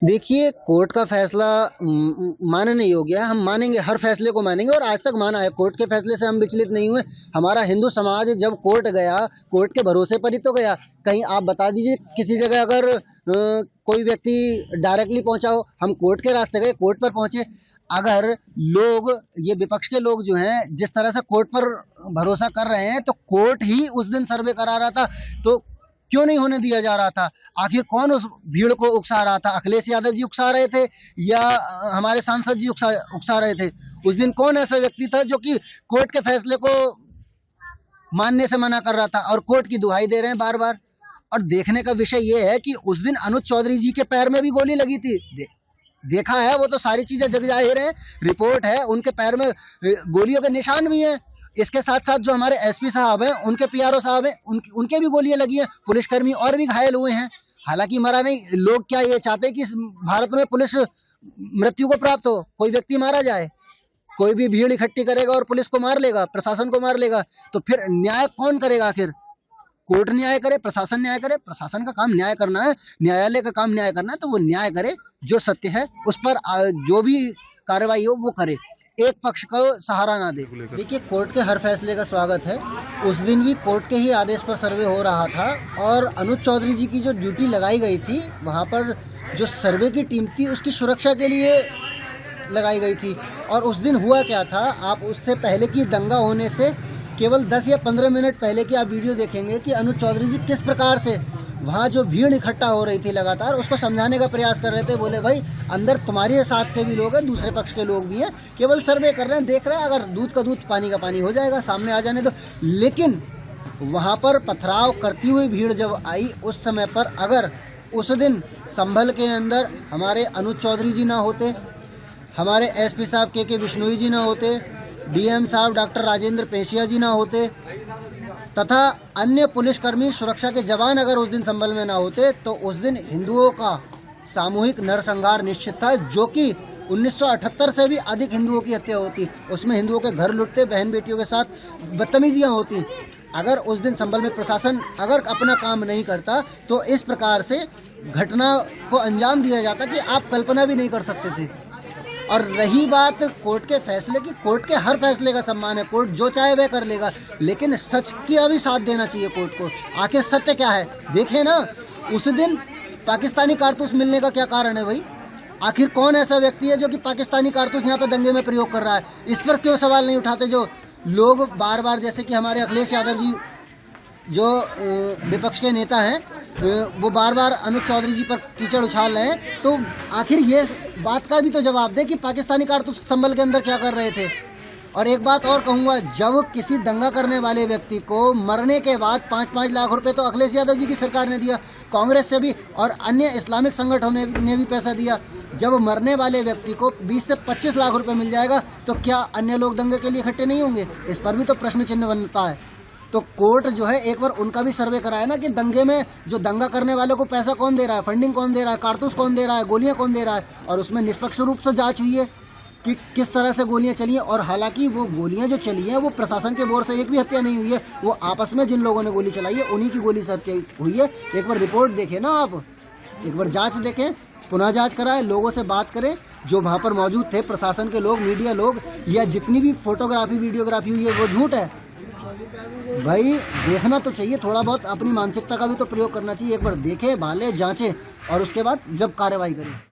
देखिए, कोर्ट का फैसला मानने योग्य है। हम मानेंगे, हर फैसले को मानेंगे और आज तक माना है। कोर्ट के फैसले से हम विचलित नहीं हुए। हमारा हिंदू समाज जब कोर्ट गया, कोर्ट के भरोसे पर ही तो गया। कहीं आप बता दीजिए किसी जगह अगर कोई व्यक्ति डायरेक्टली पहुंचा हो। हम कोर्ट के रास्ते गए, कोर्ट पर पहुंचे। अगर लोग, ये विपक्ष के लोग जो हैं, जिस तरह से कोर्ट पर भरोसा कर रहे हैं, तो कोर्ट ही उस दिन सर्वे करा रहा था, तो क्यों नहीं होने दिया जा रहा था? आखिर कौन उस भीड़ को उकसा रहा था? अखिलेश यादव जी उकसा रहे थे या हमारे सांसद जी उकसा उकसा रहे थे? उस दिन कौन ऐसा व्यक्ति था जो कि कोर्ट के फैसले को मानने से मना कर रहा था और कोर्ट की दुहाई दे रहे हैं बार बार? और देखने का विषय ये है कि उस दिन अनुज चौधरी जी के पैर में भी गोली लगी थी। देखा है, वो तो सारी चीजें जग जाहिर है, रिपोर्ट है, उनके पैर में गोलियों के निशान भी हैं। इसके साथ साथ जो हमारे एसपी साहब हैं, उनके पीआरओ साहब हैं, उनके भी गोलियां लगी हैं। पुलिसकर्मी और भी घायल हुए हैं, हालांकि मरा नहीं। लोग क्या ये चाहते हैं कि भारत में पुलिस मृत्यु को प्राप्त हो, कोई व्यक्ति मारा जाए? कोई भी भीड़ इकट्ठी करेगा और पुलिस को मार लेगा, प्रशासन को मार लेगा, तो फिर न्याय कौन करेगा? आखिर कोर्ट न्याय करे, प्रशासन न्याय करे? प्रशासन का काम न्याय करना है, न्यायालय का काम न्याय करना है, तो वो न्याय करे। जो सत्य है उस पर जो भी कार्रवाई हो वो करे, एक पक्ष को सहारा ना दे। देखिए, कोर्ट के हर फैसले का स्वागत है। उस दिन भी कोर्ट के ही आदेश पर सर्वे हो रहा था और अनुज चौधरी जी की जो ड्यूटी लगाई गई थी, वहाँ पर जो सर्वे की टीम थी उसकी सुरक्षा के लिए लगाई गई थी। और उस दिन हुआ क्या था, आप उससे पहले की दंगा होने से केवल 10 या 15 मिनट पहले की आप वीडियो देखेंगे कि अनुज चौधरी जी किस प्रकार से वहाँ जो भीड़ इकट्ठा हो रही थी लगातार, उसको समझाने का प्रयास कर रहे थे। बोले, भाई अंदर तुम्हारे साथ के भी लोग हैं, दूसरे पक्ष के लोग भी हैं, केवल सर्वे कर रहे हैं, देख रहे हैं, अगर दूध का दूध पानी का पानी हो जाएगा, सामने आ जाने दो। लेकिन वहाँ पर पथराव करती हुई भीड़ जब आई, उस समय पर अगर उस दिन संभल के अंदर हमारे अनुज चौधरी जी ना होते, हमारे एसपी साहब के बिश्नोई जी ना होते, डीएम साहब डॉक्टर राजेंद्र पेशिया जी ना होते, तथा अन्य पुलिसकर्मी, सुरक्षा के जवान अगर उस दिन संभल में ना होते, तो उस दिन हिंदुओं का सामूहिक नरसंहार निश्चित था, जो कि 1978 से भी अधिक हिंदुओं की हत्या होती। उसमें हिंदुओं के घर लुटते, बहन बेटियों के साथ बदतमीजियाँ होती। अगर उस दिन संभल में प्रशासन अगर अपना काम नहीं करता, तो इस प्रकार से घटना को अंजाम दिया जाता कि आप कल्पना भी नहीं कर सकते थे। और रही बात कोर्ट के फैसले की, कोर्ट के हर फैसले का सम्मान है, कोर्ट जो चाहे वह कर लेगा, लेकिन सच का भी साथ देना चाहिए कोर्ट को। आखिर सत्य क्या है देखें ना। उस दिन पाकिस्तानी कारतूस मिलने का क्या कारण है भाई? आखिर कौन ऐसा व्यक्ति है जो कि पाकिस्तानी कारतूस यहाँ पे दंगे में प्रयोग कर रहा है? इस पर क्यों सवाल नहीं उठाते जो लोग बार बार, जैसे कि हमारे अखिलेश यादव जी जो विपक्ष के नेता हैं, वो बार बार अनुज चौधरी जी पर कीचड़ उछाल रहे हैं, तो आखिर ये बात का भी तो जवाब दे कि पाकिस्तानी कारतूस संभल के अंदर क्या कर रहे थे। और एक बात और कहूँगा, जब किसी दंगा करने वाले व्यक्ति को मरने के बाद 5-5 लाख रुपए तो अखिलेश यादव जी की सरकार ने दिया, कांग्रेस से भी और अन्य इस्लामिक संगठनों ने भी पैसा दिया। जब मरने वाले व्यक्ति को 20 से 25 लाख रुपए मिल जाएगा, तो क्या अन्य लोग दंगे के लिए इकट्ठे नहीं होंगे? इस पर भी तो प्रश्न चिन्ह बनता है। तो कोर्ट जो है एक बार उनका भी सर्वे कराए ना कि दंगे में जो दंगा करने वालों को पैसा कौन दे रहा है, फंडिंग कौन दे रहा है, कारतूस कौन दे रहा है, गोलियां कौन दे रहा है, और उसमें निष्पक्ष रूप से जांच हुई है कि किस तरह से गोलियां चली हैं। और हालांकि वो गोलियां जो चली हैं वो प्रशासन के बोर से एक भी हत्या नहीं हुई है, वो आपस में जिन लोगों ने गोली चलाई है उन्हीं की गोली से हत्या हुई है। एक बार रिपोर्ट देखें ना आप, एक बार जाँच देखें, पुनः जाँच कराएं, लोगों से बात करें जो वहाँ पर मौजूद थे, प्रशासन के लोग, मीडिया लोग, या जितनी भी फोटोग्राफी वीडियोग्राफी हुई है वो झूठ है। भाई देखना तो चाहिए, थोड़ा बहुत अपनी मानसिकता का भी तो प्रयोग करना चाहिए। एक बार देखें, भालें, जांचें और उसके बाद जब कार्रवाई करें।